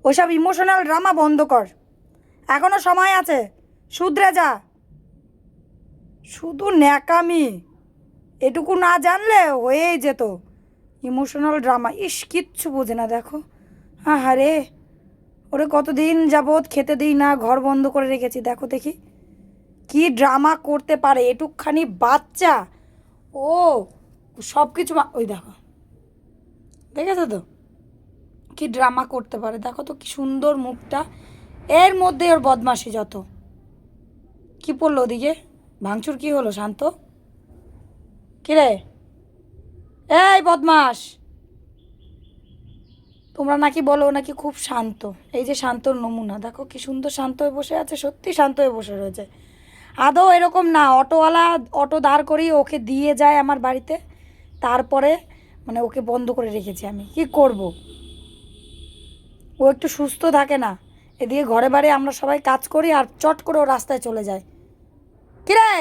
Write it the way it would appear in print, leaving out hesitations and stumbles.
ওইসব emotional drama বন্ধ কর, এখনো সময় আছে, শুধরে যা। শুধু ন্যাকামি, এটুকু না জানলে হয়েই যেত। ইমোশনাল ড্রামা, ইস কিচ্ছু বোঝে না দেখো। হ্যাঁ রে, ওরে কতদিন যাবৎ খেতে দিই না, ঘর বন্ধ করে রেখেছি, দেখো দেখি কি ড্রামা করতে পারে এটুকখানি বাচ্চা। ও সব কিছু ওই দেখো, দেখেছো তো কি ড্রামা করতে পারে, দেখো তো কি সুন্দর মুখটা, এর মধ্যে ওর বদমাশি যত। কি পড়লো ওদিকে, ভাঙচুর কি হলো শান্ত? কিরে এই বদমাস, তোমরা নাকি বলো ও নাকি খুব শান্ত, এই যে শান্তর নমুনা, দেখো কি সুন্দর শান্ত হয়ে বসে আছে, সত্যি শান্ত হয়ে বসে রয়েছে। আদৌ এরকম না, অটোওয়ালা অটো দাঁড় করিয়ে ওকে দিয়ে যায় আমার বাড়িতে, তারপরে মানে ওকে বন্ধ করে রেখেছি আমি, কি করব? ও একটু সুস্থ থাকে না, এদিকে ঘরে বাড়ি আমরা সবাই কাজ করি আর চট করে ও রাস্তায় চলে যায়। কিরে